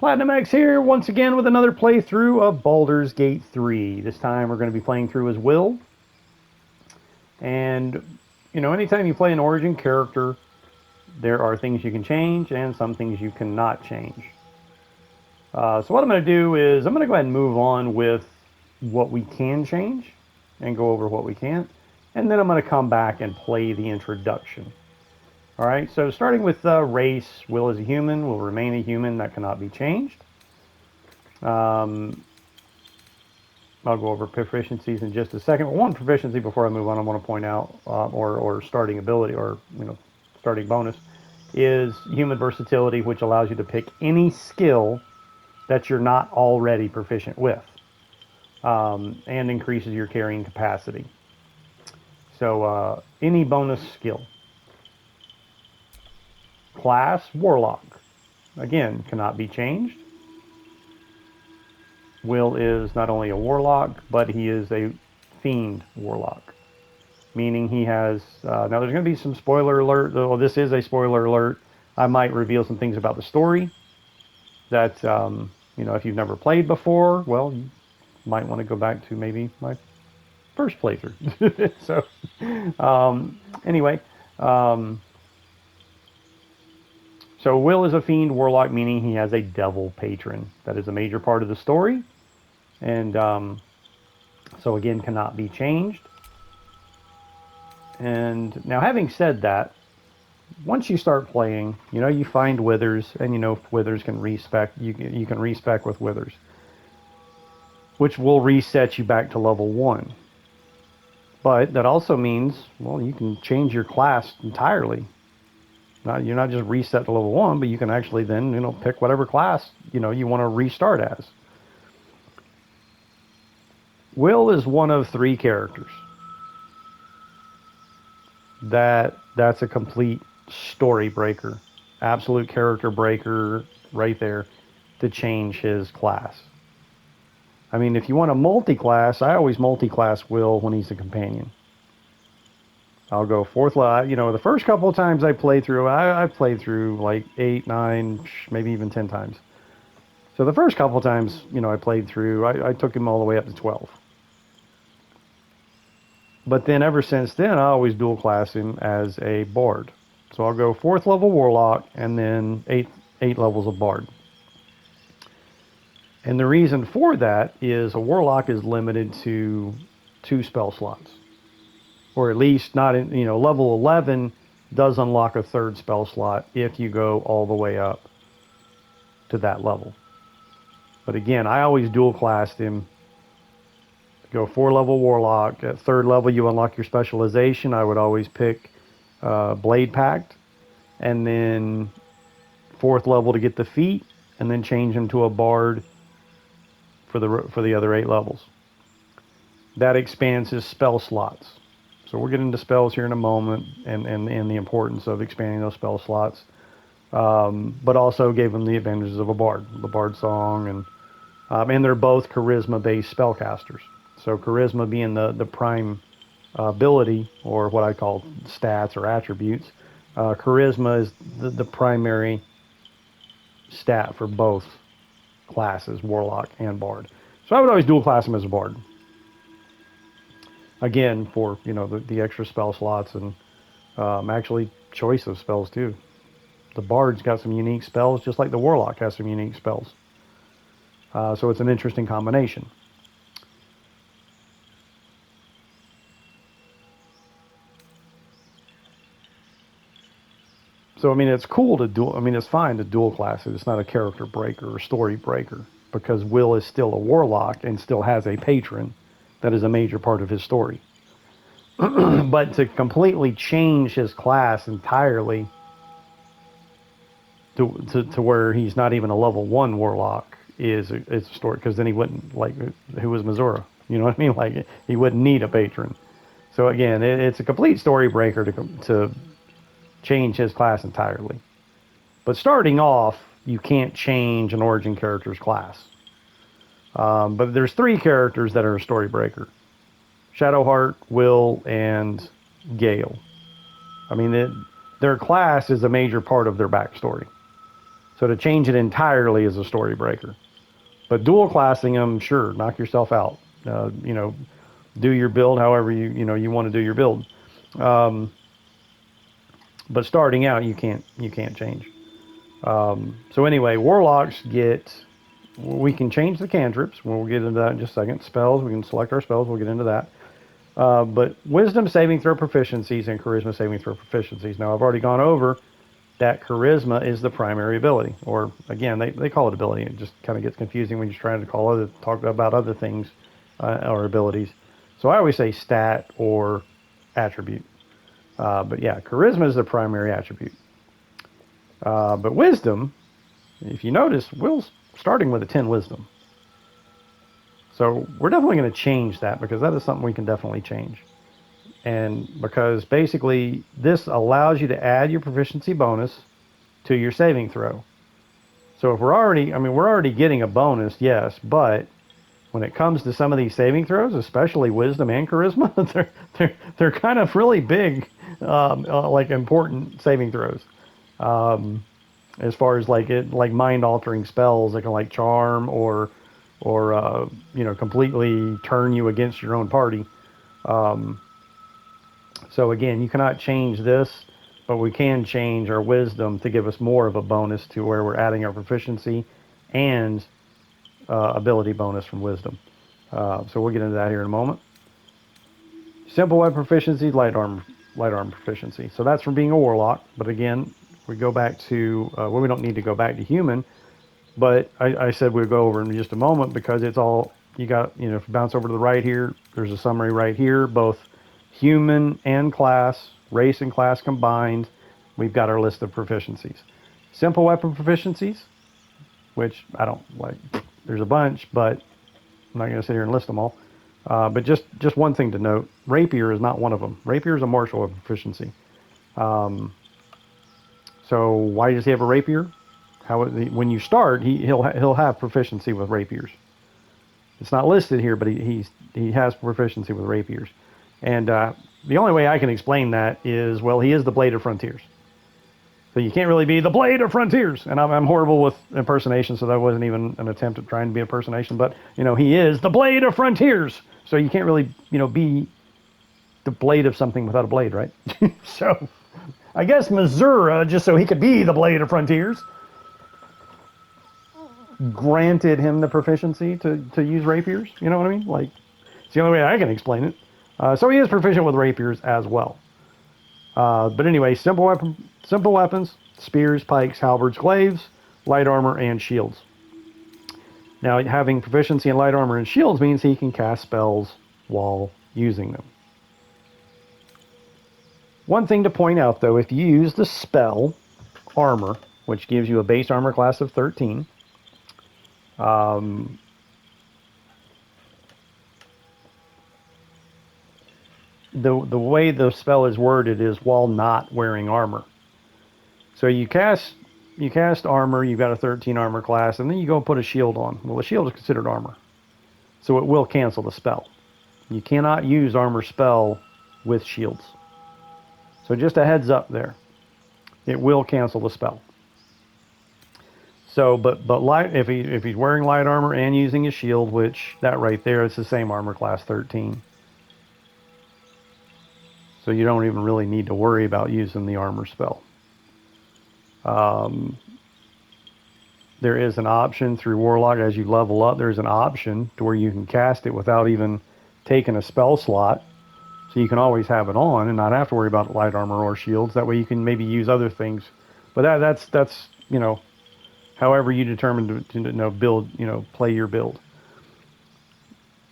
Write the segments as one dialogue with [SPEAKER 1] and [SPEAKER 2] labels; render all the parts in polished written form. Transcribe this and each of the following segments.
[SPEAKER 1] Platinum X here, once again with another playthrough of Baldur's Gate 3. This time we're going to be playing through as Wyll. And, anytime you play an origin character, there are things you can change and some things you cannot change. So what I'm going to do is I'm going to go ahead and move on with what we can change and go over what we can't. And then I'm going to come back and play the introduction. All right, so starting with race, Wyll is a human, will remain a human, that cannot be changed. I'll go over proficiencies in just a second. One proficiency before I move on, I want to point out, or starting ability, or starting bonus, is human versatility, which allows you to pick any skill that you're not already proficient with, and increases your carrying capacity. So any bonus skill. Class, warlock. Again, cannot be changed. Wyll is not only a warlock, but he is a fiend warlock. Meaning he has... now there's going to be some spoiler alert. Well, this is a spoiler alert. I might reveal some things about the story that, if you've never played before, well, you might want to go back to maybe my first playthrough. So, anyway... So Wyll is a fiend warlock, meaning he has a devil patron. That is a major part of the story. And so again, cannot be changed. And now having said that, once you start playing, you find withers, and withers can respec. You can respec with withers, which will reset you back to level 1. But that also means, well, you can change your class entirely. You're not just reset to level 1, but you can actually then, pick whatever class, you want to restart as. Wyll is one of 3 characters. That's a complete story breaker. Absolute character breaker right there to change his class. I mean, if you want a multi-class, I always multi-class Wyll when he's a companion. I'll go 4th level. The first couple of times I played through, I played through like 8, 9, maybe even 10 times. So the first couple of times, I played through, I took him all the way up to 12. But then ever since then, I always dual class him as a bard. So I'll go 4th level warlock and then 8 levels of bard. And the reason for that is a warlock is limited to 2 spell slots. Or at least not in, level 11 does unlock a 3rd spell slot if you go all the way up to that level. But again, I always dual classed him. Go 4 level warlock. At 3rd level, you unlock your specialization. I would always pick Blade Pact. And then 4th level to get the feat. And then change him to a bard for the other 8 levels. That expands his spell slots. So we'll get into spells here in a moment and the importance of expanding those spell slots. But also gave him the advantages of a bard, the bard song, and they're both charisma-based spellcasters. So charisma being the prime ability, or what I call stats or attributes. Charisma is the primary stat for both classes, warlock and bard. So I would always dual class him as a bard. Again, for the extra spell slots and actually choice of spells too. The bard's got some unique spells, just like the warlock has some unique spells. So it's an interesting combination. So it's cool to dual. It's fine to dual class it. It's not a character breaker or story breaker because Wyll is still a warlock and still has a patron. That is a major part of his story. But to completely change his class entirely to where he's not even a level 1 warlock is a story, because then he wouldn't, like, who was Missouri? You know what I mean? Like, he wouldn't need a patron. So again, it's a complete story breaker to change his class entirely. But starting off, you can't change an origin character's class. But there's 3 characters that are a story breaker. Shadowheart, Wyll, and Gale. Their class is a major part of their backstory. So to change it entirely is a story breaker. But dual classing them, sure, knock yourself out. You know, do your build however you want to do your build. But starting out, you can't change. So anyway, warlocks get. We can change the cantrips. We'll get into that in just a second. Spells, we can select our spells. We'll get into that. But wisdom saving throw proficiencies and charisma saving throw proficiencies. Now I've already gone over that charisma is the primary ability, or again, they call it ability. It just kind of gets confusing when you're trying to talk about other things or abilities. So I always say stat or attribute. But yeah, charisma is the primary attribute. But wisdom, if you notice, Will's starting with a 10 wisdom. So we're definitely going to change that because that is something we can definitely change. And because basically this allows you to add your proficiency bonus to your saving throw. So if we're already getting a bonus, yes, but when it comes to some of these saving throws, especially wisdom and charisma, they're kind of really big, like important saving throws. As far as like mind altering spells, like charm or completely turn you against your own party. So again, you cannot change this, but we can change our wisdom to give us more of a bonus to where we're adding our proficiency and ability bonus from wisdom. So we'll get into that here in a moment. Simple weapon proficiency, light armor proficiency. So that's from being a warlock. But again, we go back to we don't need to go back to human. But I said we'll go over in just a moment because it's all you got. If you bounce over to the right here, there's a summary right here, both human and class, race and class combined. We've got our list of proficiencies. Simple weapon proficiencies, which I don't like. There's a bunch, but I'm not going to sit here and list them all. But just one thing to note: rapier is not one of them. Rapier is a martial weapon proficiency. So why does he have a rapier? When you start, he'll have proficiency with rapiers. It's not listed here, but he has proficiency with rapiers. And the only way I can explain that is, well, he is the Blade of Frontiers. So you can't really be the Blade of Frontiers. And I'm horrible with impersonation, so that wasn't even an attempt at trying to be impersonation. But, he is the Blade of Frontiers. So you can't really, be the blade of something without a blade, right? So I guess Missouri, just so he could be the Blade of Frontiers, granted him the proficiency to use rapiers. You know what I mean? Like, it's the only way I can explain it. So he is proficient with rapiers as well. But anyway, simple weapons, spears, pikes, halberds, glaives, light armor, and shields. Now, having proficiency in light armor and shields means he can cast spells while using them. One thing to point out, though, if you use the spell armor, which gives you a base armor class of 13, the way the spell is worded is while not wearing armor. So you cast armor, you've got a 13 armor class, and then you go put a shield on. Well, the shield is considered armor, so it will cancel the spell. You cannot use armor spell with shields. So just a heads up there. It will cancel the spell. So, but light, if he's wearing light armor and using a shield, which that right there, it's the same armor class 13. So you don't even really need to worry about using the armor spell. There is an option through Warlock as you level up. There's an option to where you can cast it without even taking a spell slot. So you can always have it on and not have to worry about light armor or shields. That way you can maybe use other things. But that's however you determine to build, play your build.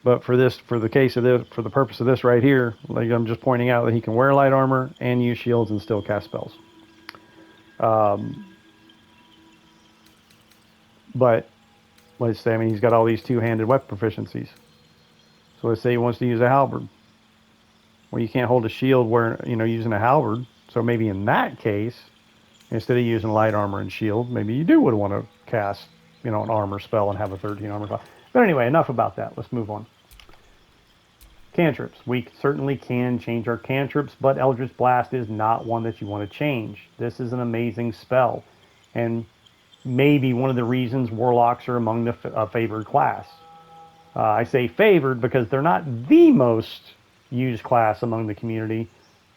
[SPEAKER 1] But for the purpose of this right here, like I'm just pointing out that he can wear light armor and use shields and still cast spells. But let's say, he's got all these two-handed weapon proficiencies. So let's say he wants to use a halberd. Well, you can't hold a shield using a halberd. So maybe in that case, instead of using light armor and shield, maybe you do would want to cast, an armor spell and have a 13 armor class. But anyway, enough about that. Let's move on. Cantrips. We certainly can change our cantrips, but Eldritch Blast is not one that you want to change. This is an amazing spell. And maybe one of the reasons warlocks are among the favored class. I say favored because they're not the most used class among the community,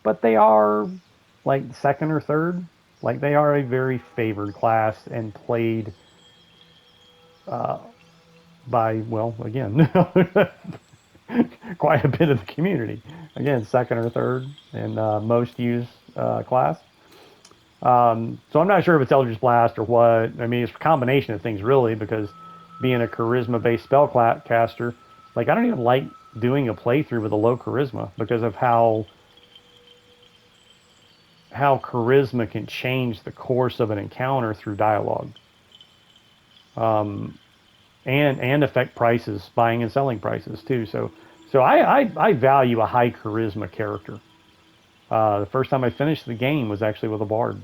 [SPEAKER 1] but they are like second or third. Like they are a very favored class and played by, well, again, quite a bit of the community. Again, second or third and most used class. So I'm not sure if it's Eldritch Blast or what. I mean, it's a combination of things really, because being a charisma-based spellcaster, like I don't even like doing a playthrough with a low charisma because of how charisma can change the course of an encounter through dialogue, and affect prices, buying and selling prices too. So I value a high charisma character. The first time I finished the game was actually with a bard.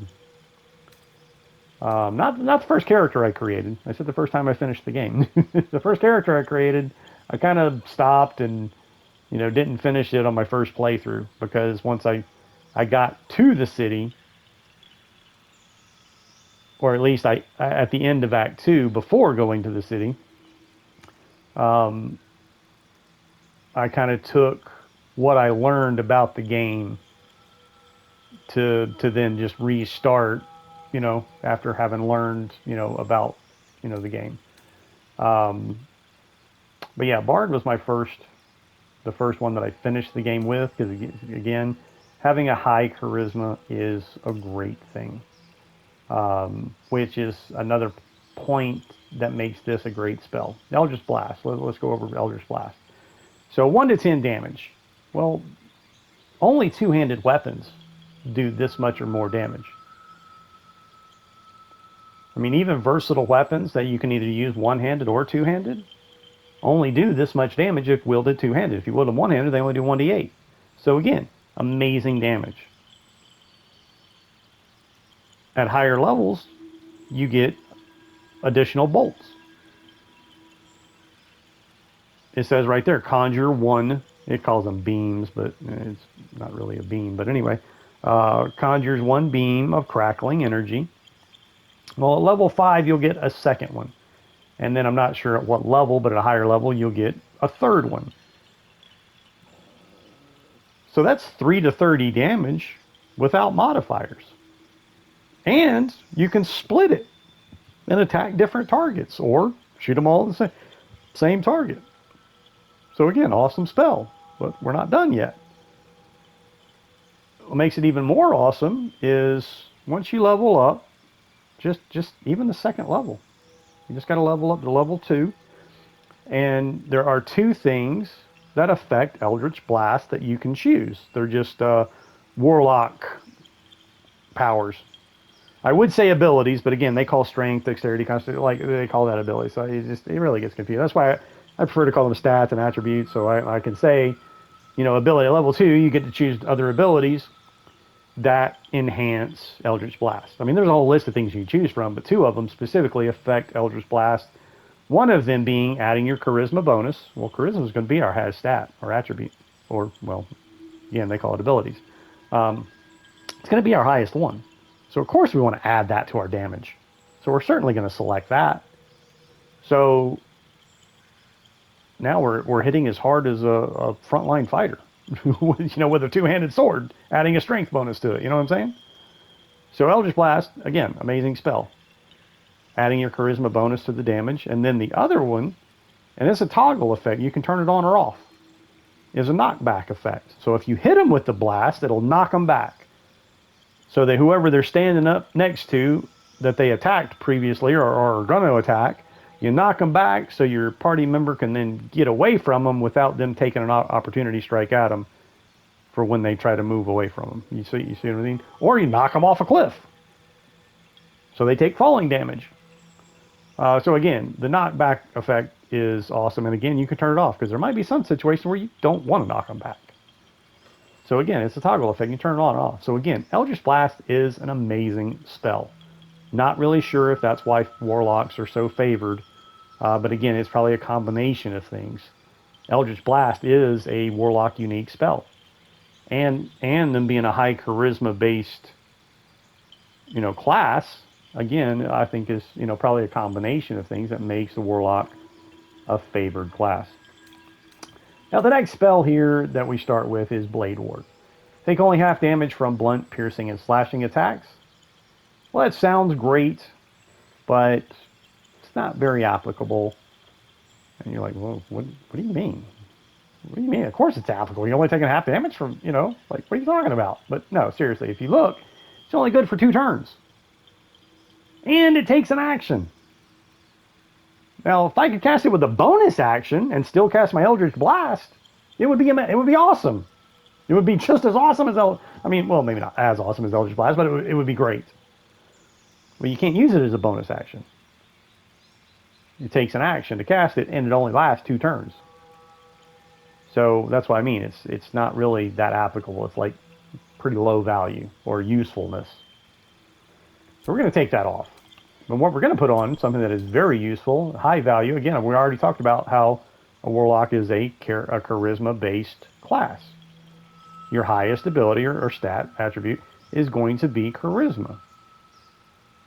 [SPEAKER 1] Not the first character I created. I said the first time I finished the game. The first character I created, I kind of stopped and didn't finish it on my first playthrough because once I got to the city, or at least I at the end of Act Two, before going to the city, I kind of took what I learned about the game to then just restart, after having learned, about, the game. But yeah, Bard was the first one that I finished the game with, because again, having a high charisma is a great thing, which is another point that makes this a great spell. Eldritch Blast. Let's go over Eldritch Blast. So 1 to 10 damage. Well, only two-handed weapons do this much or more damage. I mean, even versatile weapons that you can either use one-handed or two-handed only do this much damage if wielded two-handed. If you wield them one-handed, they only do 1d8. So again, amazing damage. At higher levels, you get additional bolts. It says right there, conjure 1. It calls them beams, but it's not really a beam. But anyway, conjures 1 beam of crackling energy. Well, at level 5, you'll get a second one. And then I'm not sure at what level, but at a higher level, you'll get a third one. So that's 3 to 30 damage without modifiers. And you can split it and attack different targets, or shoot them all at the same target. So again, awesome spell, but we're not done yet. What makes it even more awesome is once you level up, just even the second level, you just got to level up to level 2, and there are 2 things that affect Eldritch Blast that you can choose. They're just warlock powers. I would say abilities, but again, they call strength, dexterity, constitution, like they call that ability. So it really gets confused. That's why I prefer to call them stats and attributes. So I can say, ability at level 2, you get to choose other abilities that enhance Eldritch Blast. I mean, there's a whole list of things you can choose from, but 2 of them specifically affect Eldritch Blast. One of them being adding your charisma bonus. Well, charisma is going to be our has stat or attribute, or, well, again, they call it abilities. It's going to be our highest one. So, of course, we want to add that to our damage. So we're certainly going to select that. So now we're hitting as hard as a frontline fighter, with a 2-handed sword, adding a strength bonus to it. You know what I'm saying? So Eldritch Blast, again, amazing spell. Adding your charisma bonus to the damage. And then the other one, and it's a toggle effect, you can turn it on or off, is a knockback effect. So if you hit them with the blast, it'll knock them back. So that whoever they're standing up next to that they attacked previously or are going to attack, you knock them back so your party member can then get away from them without them taking an opportunity strike at them for when they try to move away from them. You see what I mean? Or you knock them off a cliff so they take falling damage. So again, the knockback effect is awesome. And again, you can turn it off because there might be some situation where you don't want to knock them back. So again, it's a toggle effect. You turn it on and off. So again, Eldritch Blast is an amazing spell. Not really sure if that's why warlocks are so favored. But again, it's probably a combination of things. Eldritch Blast is a warlock unique spell. And them being a high charisma based, class, again, I think is, probably a combination of things that makes the Warlock a favored class. Now, the next spell here that we start with is Blade Ward. Take only half damage from blunt, piercing, and slashing attacks. Well, that sounds great, but it's not very applicable. And you're like, well, what do you mean? What do you mean? Of course it's applicable. You're only taking half damage from, like, what are you talking about? But no, seriously, if you look, it's only good for 2 turns. And it takes an action. Now, if I could cast it with a bonus action and still cast my Eldritch Blast, it would be awesome. It would be just as awesome as well, maybe not as awesome as Eldritch Blast, but it would be great. Well, you can't use it as a bonus action. It takes an action to cast it, and it only lasts 2 turns. So that's what I mean. It's not really that applicable. It's like pretty low value or usefulness. So we're going to take that off. And what we're going to put on, something that is very useful, high value. Again, we already talked about how a Warlock is a charisma-based class. Your highest ability or stat attribute is going to be charisma.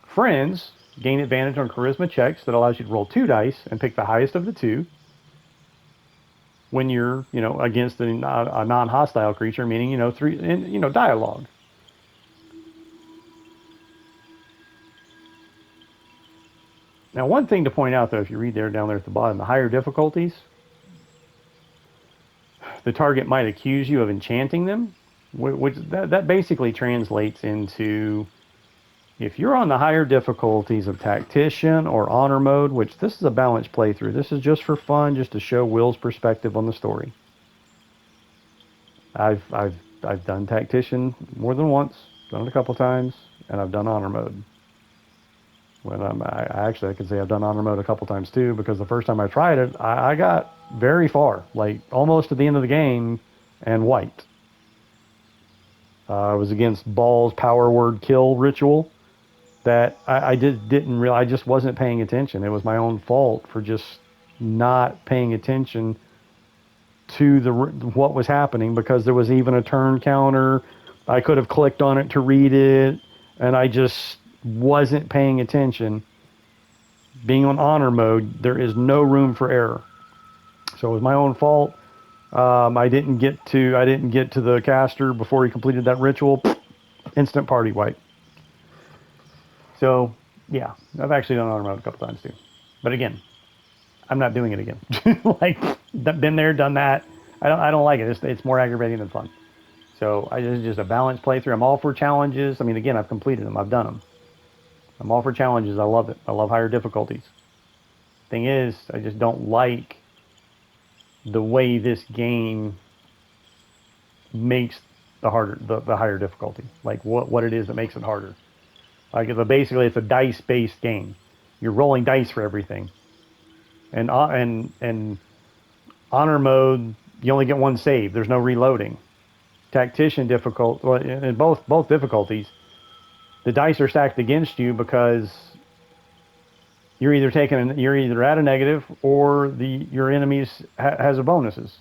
[SPEAKER 1] Friends gain advantage on charisma checks that allows you to roll 2 dice and pick the highest of the 2 when you're, against a non-hostile creature, meaning, 3, dialogue. Now, one thing to point out, though, if you read down there at the bottom, the higher difficulties, the target might accuse you of enchanting them, which that basically translates into, if you're on the higher difficulties of Tactician or Honor Mode, which this is a balanced playthrough. This is just for fun, just to show Will's perspective on the story. I've done Tactician more than once, done it a couple times, and I've done Honor Mode. I can say I've done Honor Mode a couple times too, because the first time I tried it, I got very far, like almost to the end of the game, and wiped. I was against Ball's Power Word Kill ritual that I didn't realize. I just wasn't paying attention. It was my own fault for just not paying attention to what was happening, because there was even a turn counter. I could have clicked on it to read it, and I just wasn't paying attention. Being on Honor Mode, there is no room for error. So it was my own fault. I didn't get to the caster before he completed that ritual. Instant party wipe. So yeah, I've actually done Honor Mode a couple times too. But again, I'm not doing it again. Like, been there, done that. I don't like it. It's more aggravating than fun. So it's just a balanced playthrough. I'm all for challenges. I mean, again, I've completed them. I've done them. I'm all for challenges. I love it. I love higher difficulties. Thing is, I just don't like the way this game makes the higher difficulty. Like what it is that makes it harder. Like basically it's a dice-based game. You're rolling dice for everything. And Honor Mode, you only get 1 save. There's no reloading. Tactician in both difficulties, the dice are stacked against you because you're either at a negative or your enemies has a bonuses.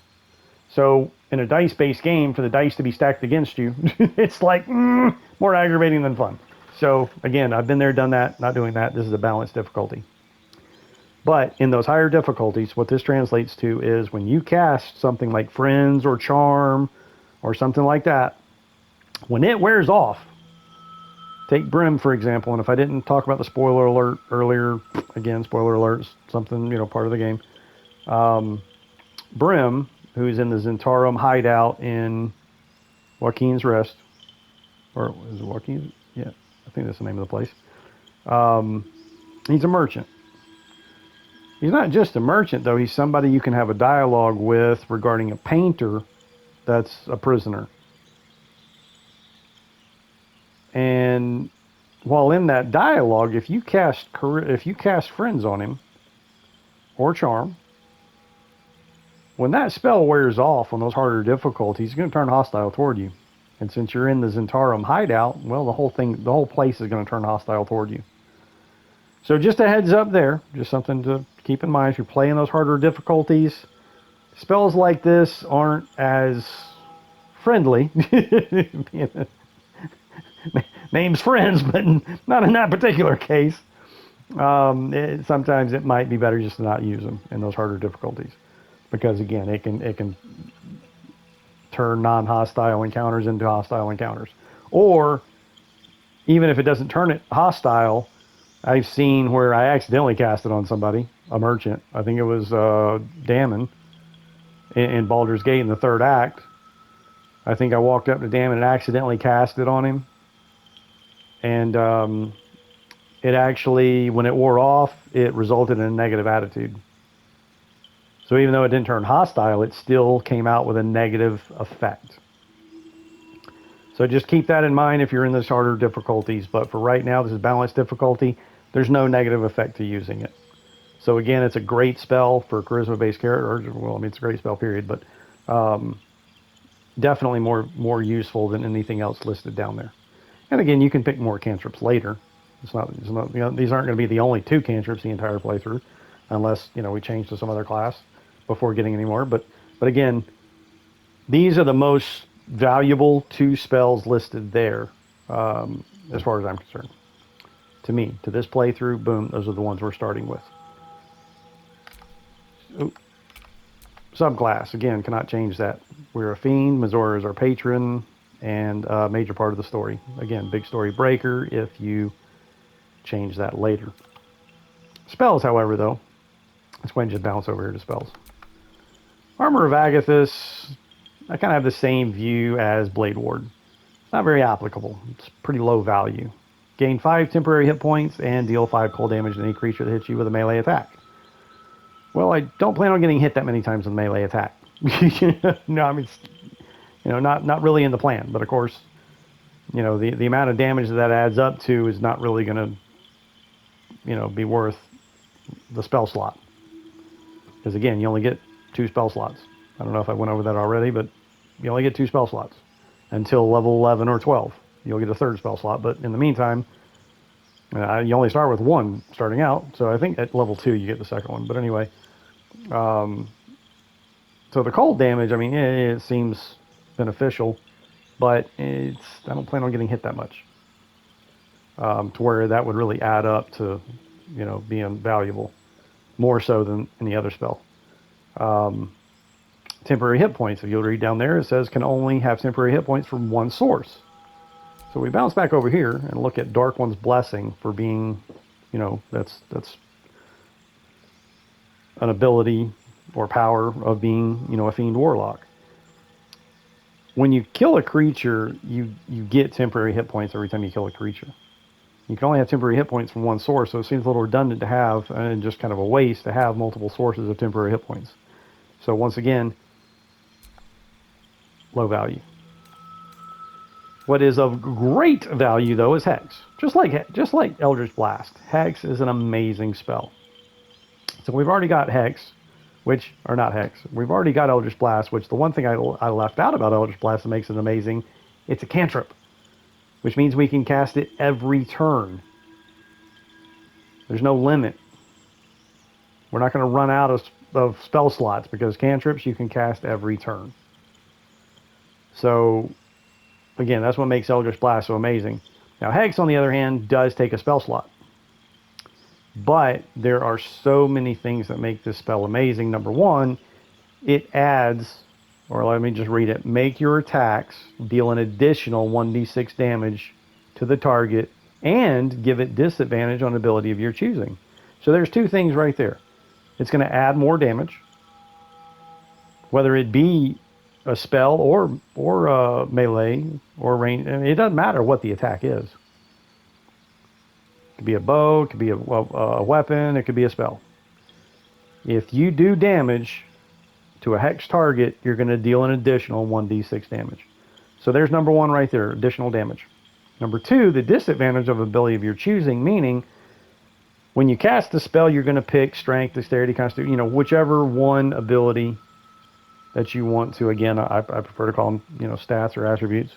[SPEAKER 1] So in a dice-based game, for the dice to be stacked against you, it's like more aggravating than fun. So again, I've been there, done that. Not doing that. This is a balanced difficulty. But in those higher difficulties, what this translates to is when you cast something like Friends or Charm or something like that, when it wears off, take Brim, for example, and if I didn't talk about the spoiler alert earlier, again, spoiler alerts, something, part of the game. Brim, who's in the Zentarum hideout in Joaquin's Rest, or is it Joaquin? Yeah, I think that's the name of the place. He's a merchant. He's not just a merchant, though. He's somebody you can have a dialogue with regarding a painter that's a prisoner. And while in that dialogue, if you cast Friends on him or Charm, when that spell wears off on those harder difficulties, he's going to turn hostile toward you. And since you're in the Zentarum hideout, well, the whole place is going to turn hostile toward you. So just a heads up there, just something to keep in mind if you're playing those harder difficulties. Spells like this aren't as friendly. names friends, but not in that particular case. Sometimes it might be better just to not use them in those harder difficulties, because again, it can turn non-hostile encounters into hostile encounters, or even if it doesn't turn it hostile, I've seen where I accidentally cast it on somebody, a merchant. I think it was Damon in Baldur's Gate in the third act. I think I walked up to Damon and accidentally cast it on him, and it actually, when it wore off, it resulted in a negative attitude. So even though it didn't turn hostile, it still came out with a negative effect. So just keep that in mind if you're in those harder difficulties. But for right now, this is balanced difficulty. There's no negative effect to using it. So again, it's a great spell for charisma-based character. Well, I mean, it's a great spell, period. But definitely more useful than anything else listed down there. And again, you can pick more cantrips later. It's not these aren't going to be the only 2 cantrips the entire playthrough, unless we change to some other class before getting any more. But again, these are the most valuable 2 spells listed there, as far as I'm concerned. To me, to this playthrough, boom, those are the ones we're starting with. Ooh. Subclass, again, cannot change that. We're a fiend, Mazora is our patron, and a major part of the story. Again, big story breaker if you change that later. Spells, however, though, let's go ahead and just bounce over here to spells. Armor of Agathis, I kind of have the same view as Blade Ward. It's not very applicable. It's pretty low value. Gain 5 temporary hit points and deal 5 cold damage to any creature that hits you with a melee attack. Well, I don't plan on getting hit that many times with a melee attack. No, I mean, not really in the plan. But of course, the amount of damage that adds up to is not really going to, be worth the spell slot. Because again, you only get 2 spell slots. I don't know if I went over that already, but you only get 2 spell slots until level 11 or 12. You'll get a 3rd spell slot, but in the meantime, you only start with 1 starting out. So I think at level 2 you get the 2nd one. But anyway, so the cold damage, I mean, it seems beneficial, but I don't plan on getting hit that much to where that would really add up to, being valuable, more so than any other spell. Temporary hit points, if you'll read down there, it says can only have temporary hit points from 1 source. So we bounce back over here and look at Dark One's Blessing for being, that's an ability or power of being, a fiend warlock. When you kill a creature, you get temporary hit points every time you kill a creature. You can only have temporary hit points from 1 source, so it seems a little redundant to have, and just kind of a waste to have multiple sources of temporary hit points. So once again, low value. What is of great value, though, is Hex. Just like Eldritch Blast, Hex is an amazing spell. So we've already got Hex, we've already got Eldritch Blast, which the one thing I left out about Eldritch Blast that makes it amazing, it's a cantrip, which means we can cast it every turn. There's no limit. We're not going to run out of spell slots, because cantrips you can cast every turn. So again, that's what makes Eldritch Blast so amazing. Now, Hex, on the other hand, does take a spell slot. But there are so many things that make this spell amazing. Number 1, it adds, or let me just read it, make your attacks deal an additional 1d6 damage to the target and give it disadvantage on ability of your choosing. So there's 2 things right there. It's going to add more damage, whether it be a spell or melee or range. I mean, it doesn't matter what the attack is. It could be a bow, it could be a weapon, it could be a spell. If you do damage to a hex target, you're going to deal an additional 1d6 damage. So there's number 1 right there, additional damage. Number 2, the disadvantage of ability of your choosing, meaning when you cast a spell, you're going to pick strength, dexterity, constitution, whichever one ability that you want to. Again, I prefer to call them, stats or attributes.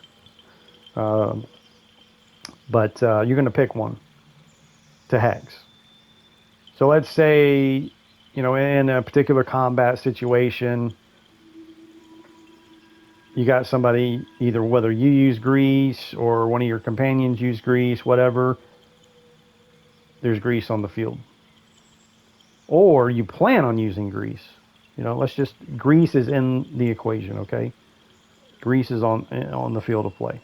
[SPEAKER 1] But you're going to pick one to hex. So let's say, in a particular combat situation, you got somebody, either whether you use grease or one of your companions use grease, whatever, there's grease on the field. Or you plan on using grease. Let's just, grease is in the equation, okay? Grease is on the field of play.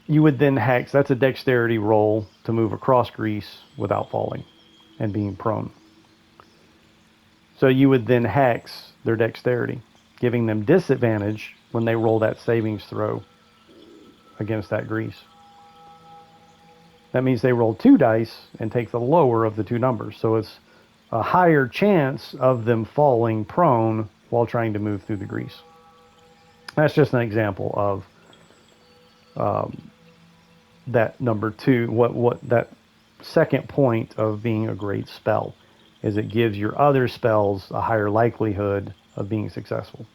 [SPEAKER 1] You would then hex, that's a dexterity roll to move across grease without falling and being prone. So you would then hex their dexterity, giving them disadvantage when they roll that savings throw against that grease. That means they roll 2 dice and take the lower of the 2 numbers. So it's a higher chance of them falling prone while trying to move through the grease. That's just an example of that number 2. What that second point of being a great spell is, it gives your other spells a higher likelihood of being successful.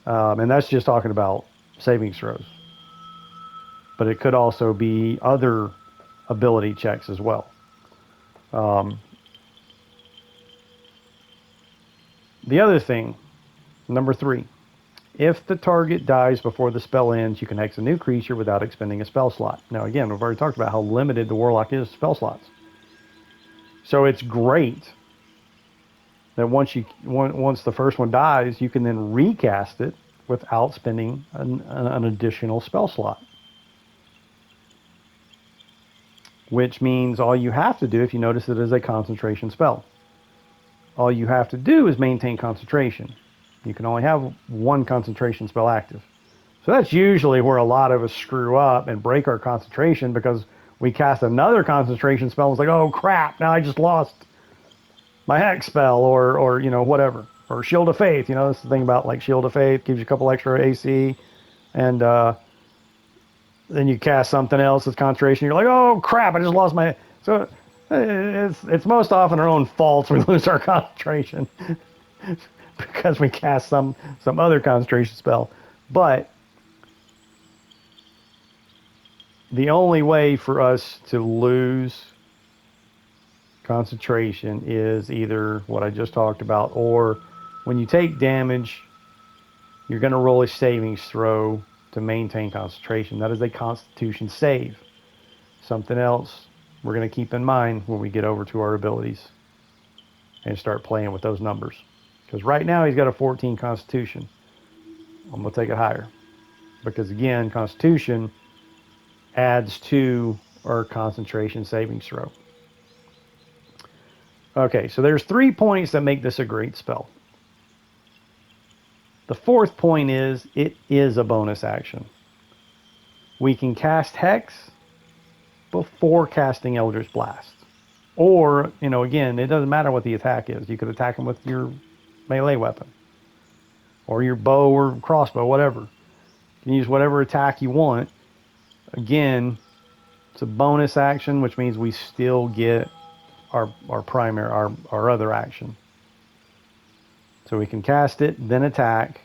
[SPEAKER 1] And that's just talking about saving throws. But it could also be other ability checks as well. The other thing, number 3, if the target dies before the spell ends, you can hex a new creature without expending a spell slot. Now again, we've already talked about how limited the warlock is to spell slots. So it's great that once the first one dies, you can then recast it without spending an additional spell slot. Which means all you have to do, if you notice it is a concentration spell, all you have to do is maintain concentration. You can only have 1 concentration spell active. So that's usually where a lot of us screw up and break our concentration, because we cast another concentration spell and it's like, oh crap, now I just lost my hex spell, or whatever. Or Shield of Faith. That's the thing about like Shield of Faith, gives you a couple extra AC, and then you cast something else as concentration. You're like, oh crap, I just lost my. So it's most often our own faults we lose our concentration because we cast some other concentration spell. But the only way for us to lose concentration is either what I just talked about, or when you take damage, you're going to roll a savings throw to maintain concentration. That is a Constitution save. Something else we're going to keep in mind when we get over to our abilities and start playing with those numbers. Because right now he's got a 14 Constitution. I'm going to take it higher. Because again, Constitution adds to our concentration savings throw. Okay, so there's 3 points that make this a great spell. The 4th point is, it is a bonus action. We can cast Hex before casting Eldritch Blast. Or, again, it doesn't matter what the attack is. You could attack them with your melee weapon, or your bow or crossbow, whatever. You can use whatever attack you want. Again, it's a bonus action, which means we still get our primary, our other action. So we can cast it, then attack.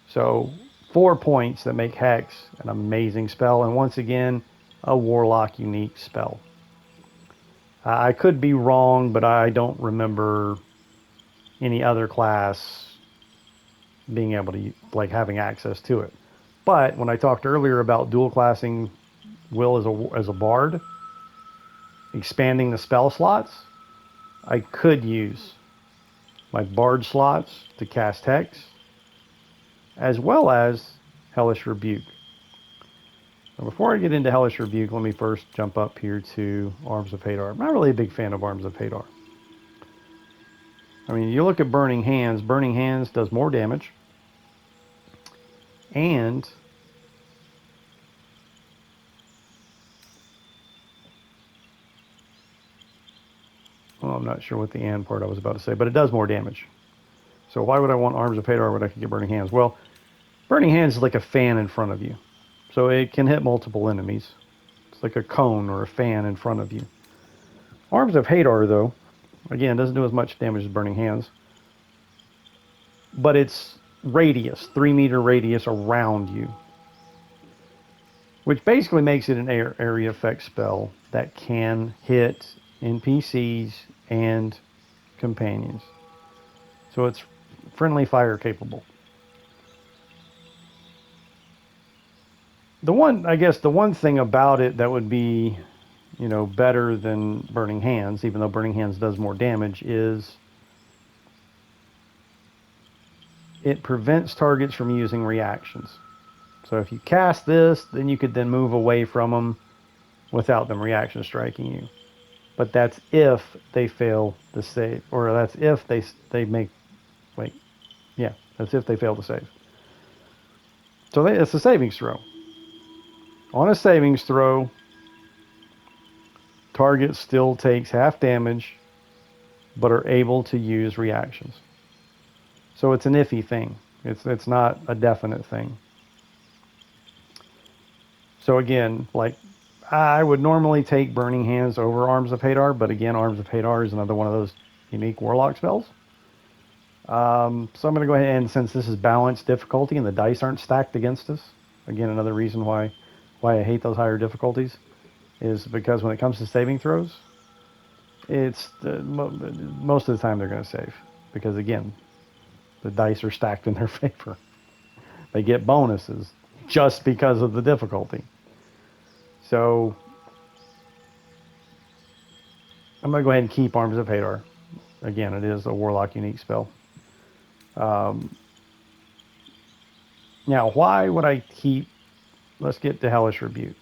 [SPEAKER 1] So 4 points that make Hex an amazing spell, and once again, a Warlock unique spell. I could be wrong, but I don't remember any other class being able to, like, having access to it. But when I talked earlier about dual classing Wyll as a bard, expanding the spell slots, I could use my bard slots to cast Hex, as well as Hellish Rebuke. Now, before I get into Hellish Rebuke, let me first jump up here to Arms of Hadar. I'm not really a big fan of Arms of Hadar. I mean, you look at Burning Hands. Burning Hands does more damage, and well, I'm not sure what the "and" part I was about to say, but it does more damage. So why would I want Arms of Hadar when I can get Burning Hands? Well, Burning Hands is like a fan in front of you. So it can hit multiple enemies. It's like a cone or a fan in front of you. Arms of Hadar, though, again, doesn't do as much damage as Burning Hands. But it's radius, 3-meter radius around you. Which basically makes it an area effect spell that can hit NPCs and companions. So it's friendly fire capable. I guess the one thing about it that would be, better than Burning Hands, even though Burning Hands does more damage, is it prevents targets from using reactions. So if you cast this, then you could then move away from them without them reaction striking you. But that's if they fail to save, or that's if they make, wait, yeah, that's if they fail to save. So it's a savings throw. On a savings throw, target still takes half damage, but are able to use reactions. So it's an iffy thing. It's not a definite thing. So again, like I would normally take Burning Hands over Arms of Hadar, but again, Arms of Hadar is another one of those unique warlock spells. So I'm going to go ahead, and since this is balanced difficulty and the dice aren't stacked against us, again, another reason why I hate those higher difficulties is because when it comes to saving throws, it's most of the time they're going to save because again, the dice are stacked in their favor. They get bonuses just because of the difficulty. So I'm going to go ahead and keep Arms of Hadar. Again, it is a warlock unique spell. Now, why would I keep... Let's get to Hellish Rebuke.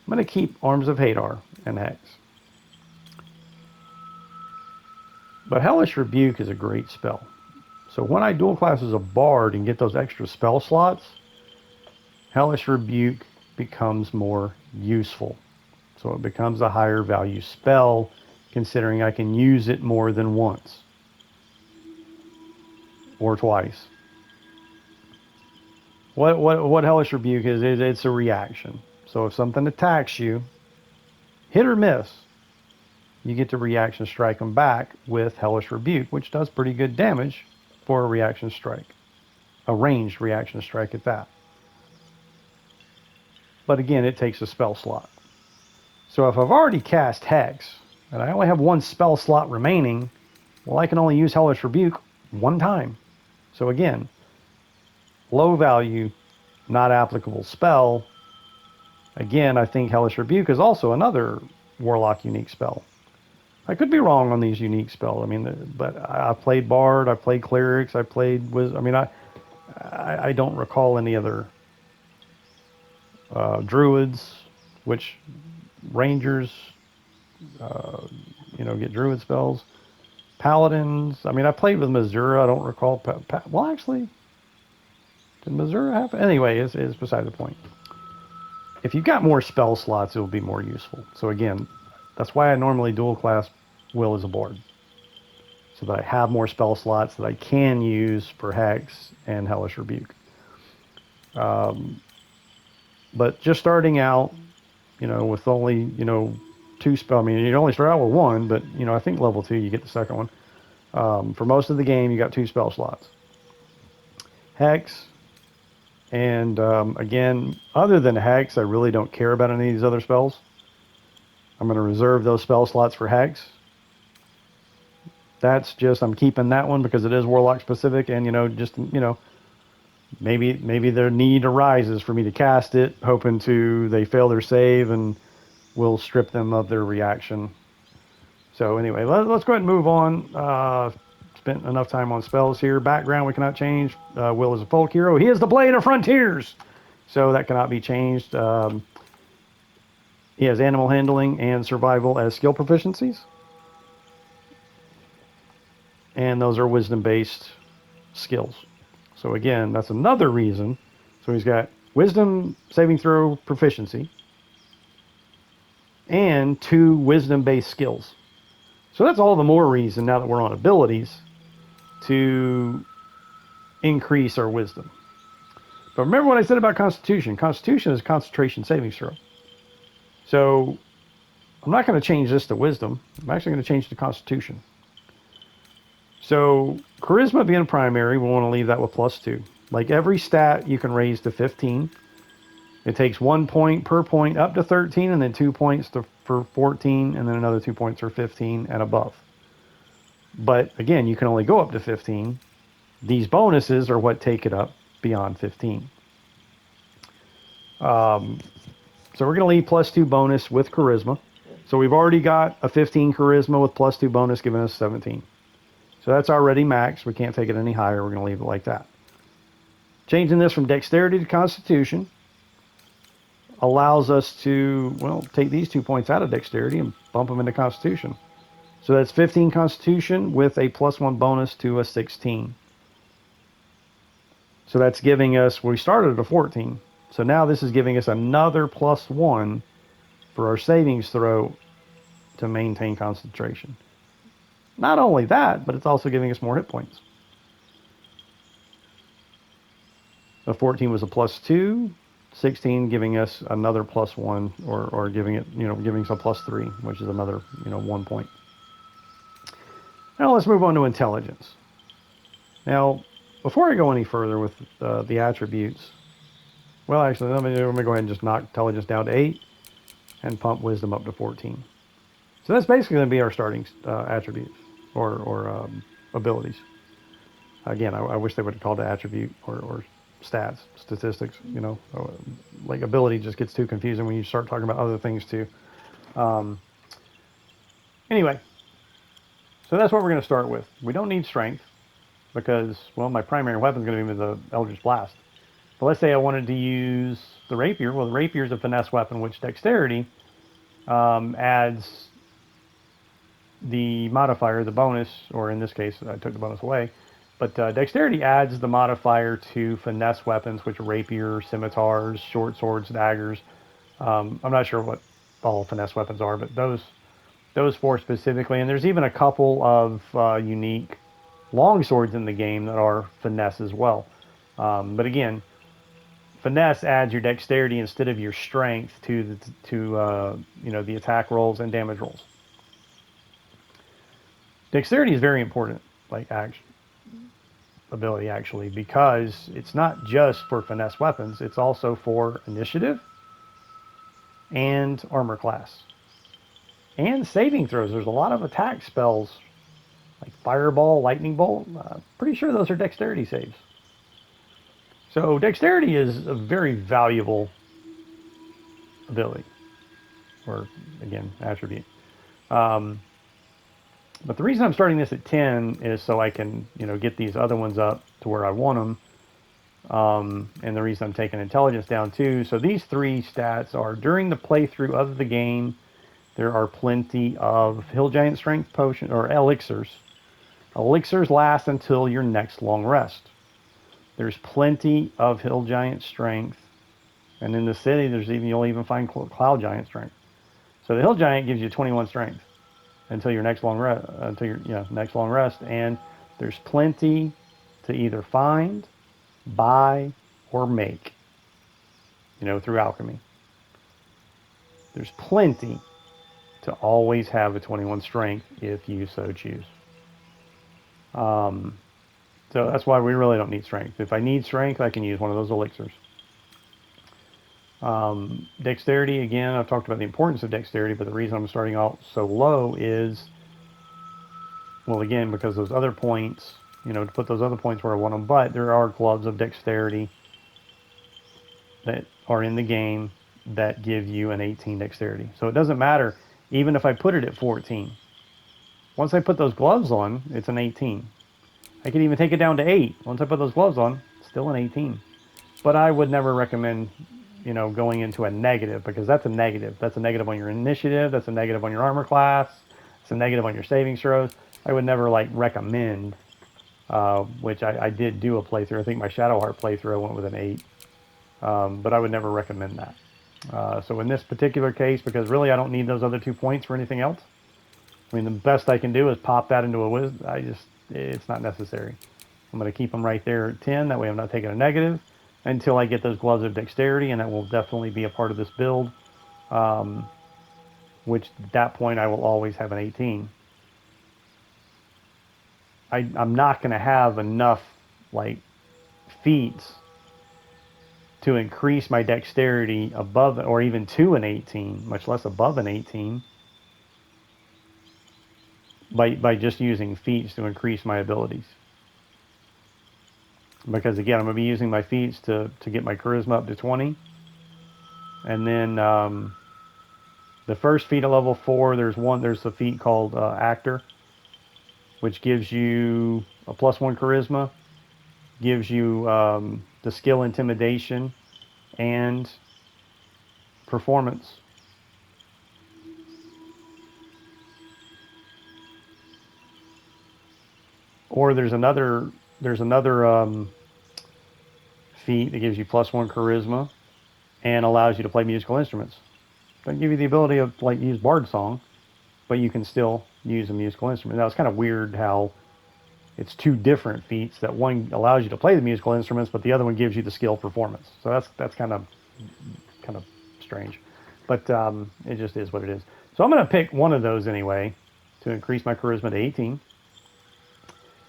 [SPEAKER 1] I'm going to keep Arms of Hadar and Hex. But Hellish Rebuke is a great spell. So when I dual class as a bard and get those extra spell slots, Hellish Rebuke becomes more useful. So it becomes a higher value spell, considering I can use it more than once. Or twice. What Hellish Rebuke is it's a reaction. So if something attacks you, hit or miss, you get to reaction strike them back with Hellish Rebuke, which does pretty good damage for a reaction strike. A ranged reaction strike at that. But again, it takes a spell slot. So if I've already cast Hex, and I only have one spell slot remaining, well, I can only use Hellish Rebuke one time. So again, low value, not applicable spell. Again, I think Hellish Rebuke is also another warlock unique spell. I could be wrong on these unique spells. I mean, but I played Bard, I played Clerics, I played Wisdom. I mean, I don't recall any other Druids, which Rangers, get Druid spells. Paladins. I mean, I played with Missouri. I don't recall. Well, actually, did Missouri have? Anyway, it's beside the point. If you've got more spell slots, it will be more useful. So again, that's why I normally dual class Wyll as a board. So that I have more spell slots that I can use for Hex and Hellish Rebuke. But just starting out, with only, two spell. I mean, you only start out with one, but, I think level 2, you get the second one. For most of the game, you got 2 spell slots. Hex. And again, other than Hex, I really don't care about any of these other spells. I'm going to reserve those spell slots for Hex. That's just, I'm keeping that one because it is Warlock specific, and maybe their need arises for me to cast it, hoping they fail their save and we'll strip them of their reaction. So anyway, let's go ahead and move on. Spent enough time on spells here. Background we cannot change. Wyll is a folk hero. He is the Blade of Frontiers, so that cannot be changed. He has animal handling and survival as skill proficiencies. And those are wisdom-based skills. So again, that's another reason. So he's got wisdom saving throw proficiency and 2 wisdom-based skills. So that's all the more reason, now that we're on abilities, to increase our wisdom. But remember what I said about Constitution. Constitution is concentration savings throw. So I'm not going to change this to wisdom. I'm actually going to change to Constitution. So charisma being primary, we want to leave that with +2. Like every stat you can raise to 15. It takes 1 point per point up to 13, and then 2 points for 14, and then another 2 points for 15 and above. But again, you can only go up to 15, These bonuses are what take it up beyond 15. So we're going to leave +2 bonus with charisma. So we've already got a 15 charisma with +2 bonus giving us 17. So that's already max. We can't take it any higher. We're going to leave it like that. Changing this from dexterity to constitution allows us to, well, take these 2 points out of dexterity and bump them into constitution. So that's 15 constitution with a +1 bonus to a 16. So that's giving us, we started at a 14. So now this is giving us another +1 for our savings throw to maintain concentration. Not only that, but it's also giving us more hit points. The 14 was a +2, 16 giving us another +1, or giving it, giving us a +3, which is another, 1 point. Now let's move on to intelligence. Now, before I go any further with the attributes, well, actually, let me go ahead and just knock intelligence down to 8 and pump wisdom up to 14. So that's basically going to be our starting attributes or abilities. Again, I wish they would have called it attribute or stats, statistics. Like ability just gets too confusing when you start talking about other things too. Anyway, so that's what we're going to start with. We don't need strength because, well, my primary weapon is going to be the Eldritch Blast. But let's say I wanted to use the rapier. Well, the rapier is a finesse weapon, which dexterity adds the modifier, the bonus, or in this case, I took the bonus away. But dexterity adds the modifier to finesse weapons, which are rapier, scimitars, short swords, daggers. I'm not sure what all finesse weapons are, but those 4 specifically. And there's even a couple of unique long swords in the game that are finesse as well. But again, finesse adds your dexterity instead of your strength to the attack rolls and damage rolls. Dexterity is very important, like ability actually, because it's not just for finesse weapons, it's also for initiative and armor class and saving throws. There's a lot of attack spells like fireball, lightning bolt. Pretty sure those are dexterity saves. So dexterity is a very valuable ability, or again, attribute. But the reason I'm starting this at 10 is so I can, get these other ones up to where I want them. And the reason I'm taking intelligence down too. So these 3 stats are during the playthrough of the game, there are plenty of Hill Giant Strength potion or elixirs. Elixirs last until your next long rest. There's plenty of Hill Giant Strength. And in the city, you'll even find Cloud Giant Strength. So the Hill Giant gives you 21 strength until your next long rest. And there's plenty to either find, buy, or make. Through alchemy. There's plenty to always have a 21 strength if you so choose. So that's why we really don't need strength. If I need strength, I can use one of those elixirs. Dexterity, again, I've talked about the importance of dexterity, but the reason I'm starting out so low is, well, again, because those other points, to put those other points where I want them, but there are gloves of dexterity that are in the game that give you an 18 dexterity. So it doesn't matter, even if I put it at 14. Once I put those gloves on, it's an 18. I could even take it down to 8. Once I put those gloves on, it's still an 18. But I would never recommend, going into a negative, because that's a negative. That's a negative on your initiative. That's a negative on your armor class. It's a negative on your savings throws. I would never recommend, which I did do a playthrough. I think my Shadowheart playthrough I went with an 8. But I would never recommend that. So in this particular case, because really I don't need those other 2 points for anything else. I mean, the best I can do is pop that into a wisdom. It's not necessary. I'm going to keep them right there at 10. That way I'm not taking a negative until I get those gloves of dexterity, and that will definitely be a part of this build. Which at that point I will always have an 18. I'm not going to have enough feats to increase my dexterity above or even to an 18, much less above an 18, by just using feats to increase my abilities. because again, I'm going to be using my feats to get my charisma up to 20. And then the first feat at level 4, there's a feat called Actor, which gives you a +1 charisma, gives you the skill Intimidation and Performance. Or there's another feat that gives you +1 charisma and allows you to play musical instruments. Doesn't give you the ability to like use bard song, but you can still use a musical instrument. Now it's kind of weird how it's two different feats. That one allows you to play the musical instruments, but the other one gives you the skill Performance. So that's kind of strange, but it just is what it is. So I'm going to pick one of those anyway to increase my charisma to 18.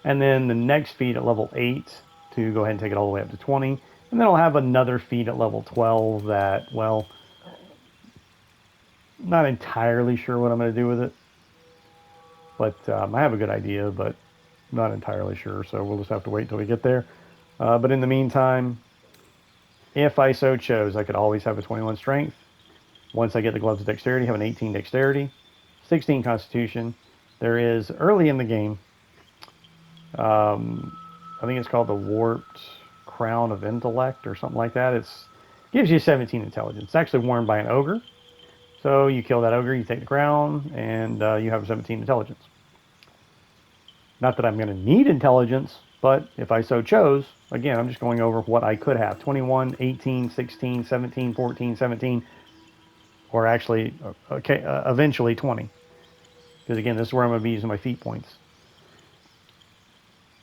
[SPEAKER 1] And then the next feat at level 8 to go ahead and take it all the way up to 20. And then I'll have another feat at level 12 that, well, not entirely sure what I'm going to do with it. But I have a good idea, but not entirely sure. So we'll just have to wait till we get there. But in the meantime, if I so chose, I could always have a 21 strength. Once I get the gloves of dexterity, have an 18 dexterity, 16 constitution. There is, early in the game, I think it's called the Warped Crown of Intellect or something like that. It gives you 17 intelligence. It's actually worn by an ogre. So you kill that ogre, you take the crown, and you have 17 intelligence. Not that I'm going to need intelligence, but if I so chose, again, I'm just going over what I could have. 21, 18, 16, 17, 14, 17, or actually, eventually 20. Because again, this is where I'm going to be using my feat points.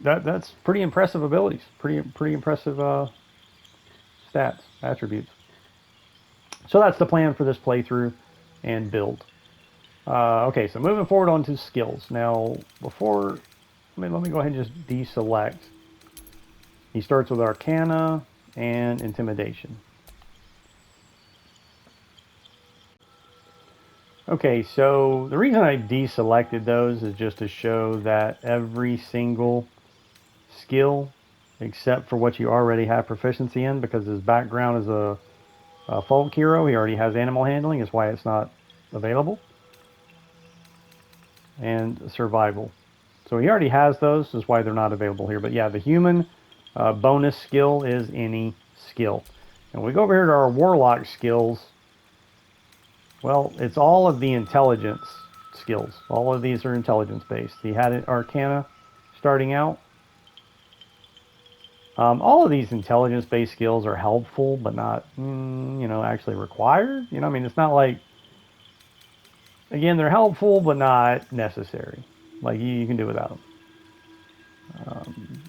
[SPEAKER 1] That's pretty impressive abilities. Pretty impressive stats, attributes. So that's the plan for this playthrough and build. Okay, so moving forward on to skills. Now, let me go ahead and just deselect. He starts with Arcana and Intimidation. Okay, so the reason I deselected those is just to show that every single skill, except for what you already have proficiency in, because his background is a folk hero, he already has animal handling, is why it's not available. And survival. So he already has those, is why they're not available here. But yeah, the human bonus skill is any skill. And when we go over here to our warlock skills, well, it's all of the intelligence skills. All of these are intelligence based. He had an Arcana starting out. All of these intelligence based skills are helpful, but not, actually required. I mean, it's not like, again, they're helpful, but not necessary. Like, you can do without them.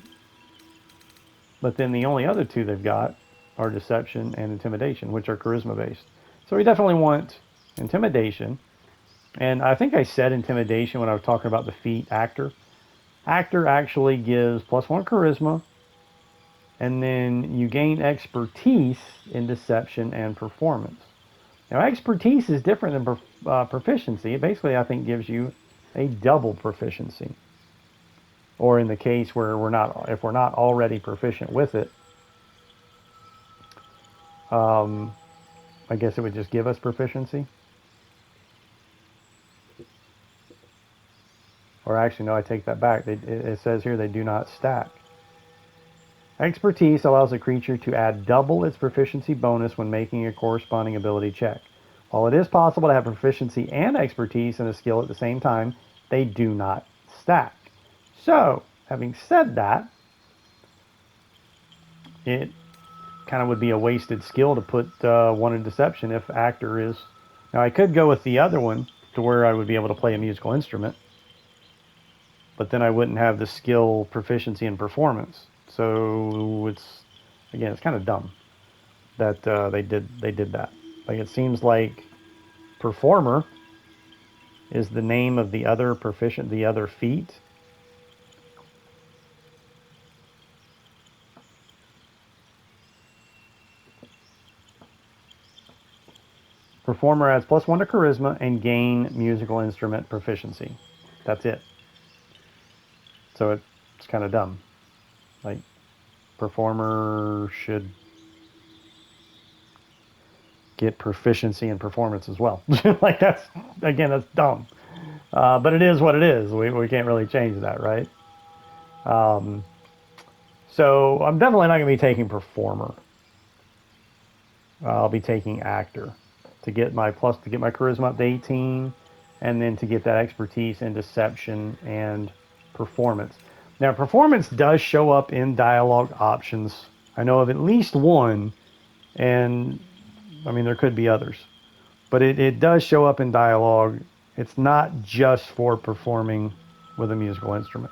[SPEAKER 1] But then the only other two they've got are Deception and Intimidation, which are charisma based. So we definitely want Intimidation. And I think I said Intimidation when I was talking about the feat Actor. Actor actually gives +1 charisma, and then you gain expertise in Deception and Performance. Now, expertise is different than proficiency. It basically, I think, gives you a double proficiency. Or in the case where if we're not already proficient with it, I guess it would just give us proficiency. Or actually, no, I take that back. It says here they do not stack. Expertise allows a creature to add double its proficiency bonus when making a corresponding ability check. While it is possible to have proficiency and expertise in a skill at the same time, they do not stack. So, having said that, it kind of would be a wasted skill to put one in Deception if Actor is... Now, I could go with the other one to where I would be able to play a musical instrument, but then I wouldn't have the skill, proficiency, and performance. So it's kind of dumb that they did that. Like, it seems like Performer is the name of the other feat. Performer adds +1 to charisma and gain musical instrument proficiency. That's it. So it's kind of dumb. Like, performer should get proficiency and performance as well. Like that's dumb. But it is what it is. We can't really change that, right? So I'm definitely not going to be taking performer. I'll be taking actor to get my charisma up to 18, and then to get that expertise in deception and performance. Now, performance does show up in dialogue options. I know of at least one, and I mean there could be others, but it does show up in dialogue. It's not just for performing with a musical instrument.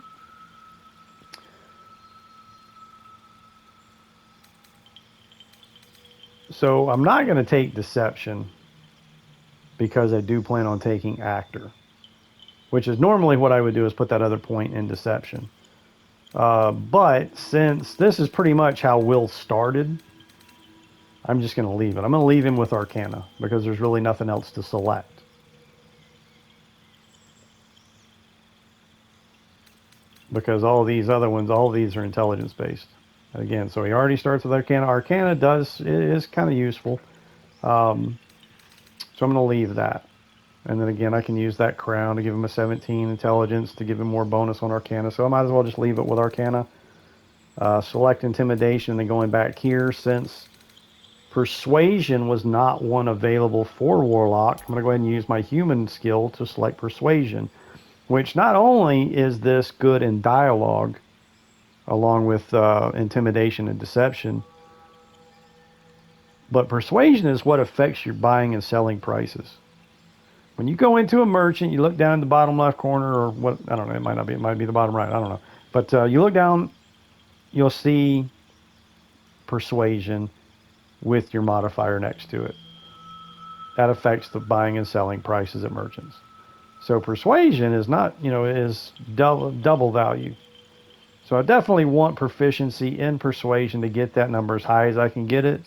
[SPEAKER 1] So I'm not going to take deception because I do plan on taking actor, which is normally what I would do, is put that other point in deception. But since this is pretty much how Wyll started, I'm just going to leave it. I'm going to leave him with Arcana because there's really nothing else to select. Because all these other ones, all of these are intelligence based. Again, so he already starts with Arcana. Arcana is kind of useful. So I'm going to leave that. And then again, I can use that crown to give him a 17 intelligence to give him more bonus on Arcana. So I might as well just leave it with Arcana. Select Intimidation, and then going back here, since Persuasion was not one available for Warlock, I'm going to go ahead and use my human skill to select Persuasion, which not only is this good in dialogue, along with Intimidation and Deception, but Persuasion is what affects your buying and selling prices. When you go into a merchant, you look down in the bottom left corner, or what, I don't know, it might be the bottom right, I don't know. But you look down, you'll see Persuasion with your modifier next to it. That affects the buying and selling prices at merchants. So Persuasion is not, is double value. So I definitely want proficiency in Persuasion to get that number as high as I can get it.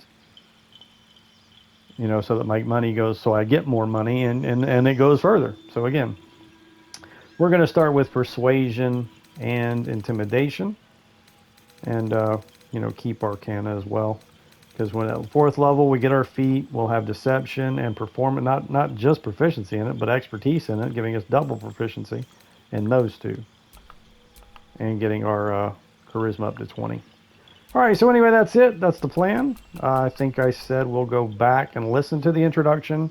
[SPEAKER 1] So that my money goes, so I get more money, and it goes further. So again, we're going to start with Persuasion and Intimidation, and keep Arcana as well, because when at 4th level we get our feat, we'll have Deception and Performance, not just proficiency in it, but expertise in it, giving us double proficiency in those two, and getting our charisma up to 20. All right, so anyway, that's it. That's the plan. I think I said we'll go back and listen to the introduction.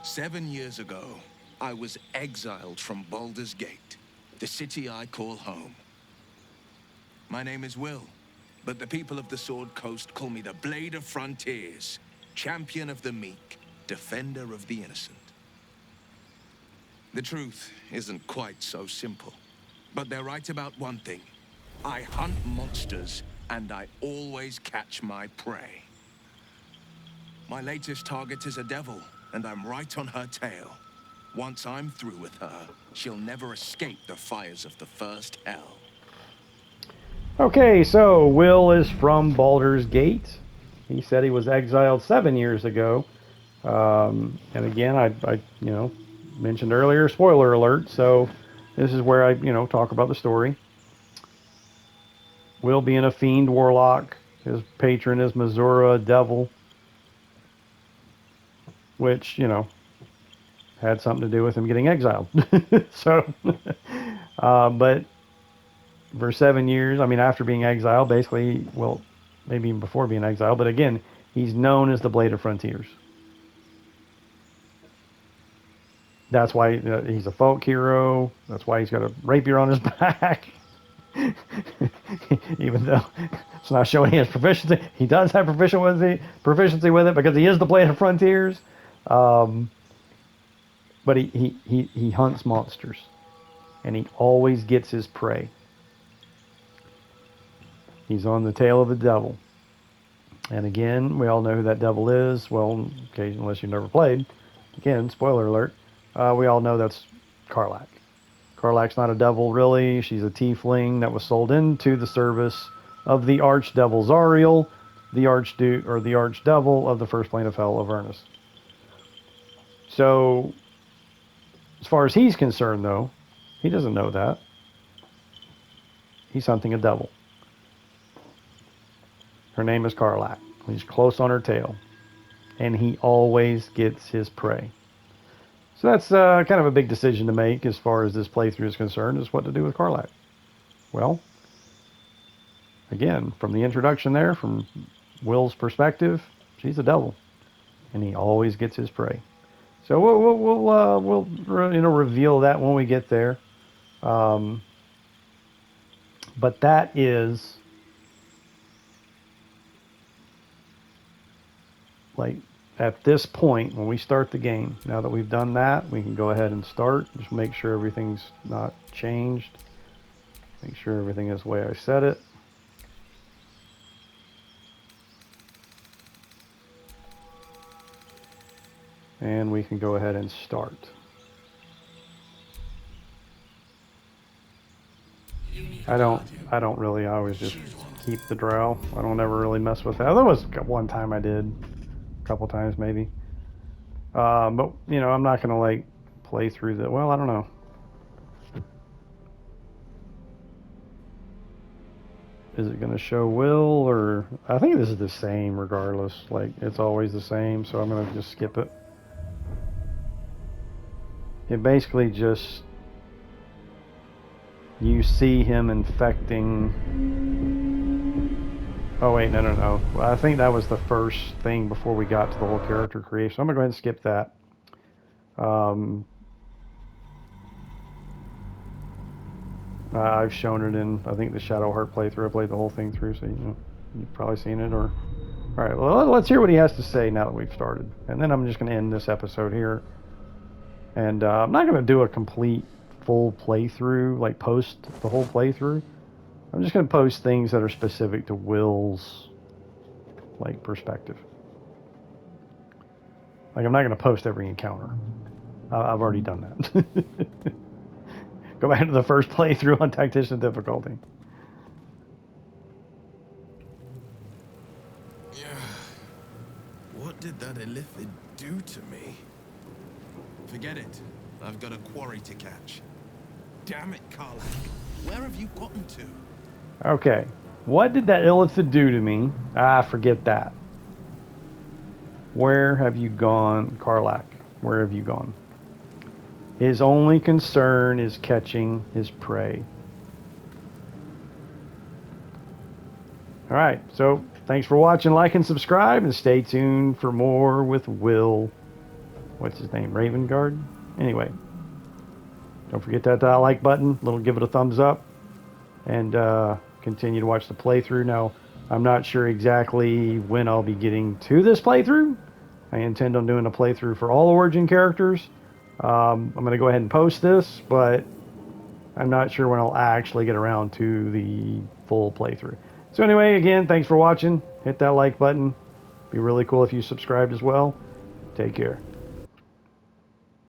[SPEAKER 2] "7 years ago, I was exiled from Baldur's Gate, the city I call home. My name is Wyll, but the people of the Sword Coast call me the Blade of Frontiers, champion of the meek, defender of the innocent. The truth isn't quite so simple, but they're right about one thing. I hunt monsters, and I always catch my prey. My latest target is a devil, and I'm right on her tail. Once I'm through with her, she'll never escape the fires of the first hell."
[SPEAKER 1] Okay, so Wyll is from Baldur's Gate. He said he was exiled 7 years ago. And again, I mentioned earlier, spoiler alert, so this is where I, talk about the story. Wyll being a fiend warlock, his patron is Missoura, devil, which, had something to do with him getting exiled. So, but for 7 years, I mean, after being exiled, basically, well, maybe even before being exiled, but again, he's known as the Blade of Frontiers. That's why he's a folk hero. That's why he's got a rapier on his back. Even though it's not showing his proficiency, he does have proficiency with it because he is the Blade of Frontiers. But he hunts monsters, and he always gets his prey. He's on the tail of the devil. And again, we all know who that devil is. Well, okay, unless you've never played. Again, spoiler alert. We all know that's Karlach. Karlach's not a devil, really. She's a tiefling that was sold into the service of the archdevil Zariel, the archdevil of the first plane of hell, Avernus. So, as far as he's concerned, though, he doesn't know that. He's hunting a devil. Her name is Karlak. He's close on her tail. And he always gets his prey. So that's kind of a big decision to make as far as this playthrough is concerned, is what to do with Karlak. Well, again, from the introduction there, from Wyll's perspective, she's a devil. And he always gets his prey. So we'll reveal that when we get there. But that is like at this point when we start the game. Now that we've done that, we can go ahead and start. Just make sure everything's not changed. Make sure everything is the way I said it. And we can go ahead and start. I don't really, I always just keep the drow. I don't ever really mess with that. There was one time I did, a couple times maybe. But, you know, I'm not going to like play through the, well, I don't know. Is it going to show Wyll or, I think this is the same regardless. Like, it's always the same, so I'm going to just skip it. It basically just, you see him infecting. Oh wait, no. Well, I think that was the first thing before we got to the whole character creation. I'm gonna go ahead and skip that. I've shown it in, I think, the Shadowheart playthrough. I played the whole thing through, so you've probably seen it. Or, all right, well, let's hear what he has to say now that we've started, and then I'm just gonna end this episode here. And I'm not gonna do a complete full playthrough, like post the whole playthrough. I'm just going to post things that are specific to Wyll's like perspective. Like, I'm not going to post every encounter. I've already done that. Go back to the first playthrough on Tactician difficulty.
[SPEAKER 2] What did that illithid do to me? Forget it. I've got a quarry to catch. Damn it, Karlak. Where have you gotten to?
[SPEAKER 1] Okay. What did that illithid do to me? Forget that. Where have you gone, Karlak? Where have you gone? His only concern is catching his prey. Alright, so thanks for watching, like, and subscribe, and stay tuned for more with Wyll. What's his name? Ravengard? Anyway, don't forget that like button. Give it a thumbs up. And continue to watch the playthrough. Now, I'm not sure exactly when I'll be getting to this playthrough. I intend on doing a playthrough for all Origin characters. I'm going to go ahead and post this, but I'm not sure when I'll actually get around to the full playthrough. So anyway, again, thanks for watching. Hit that like button. Be really cool if you subscribed as well. Take care.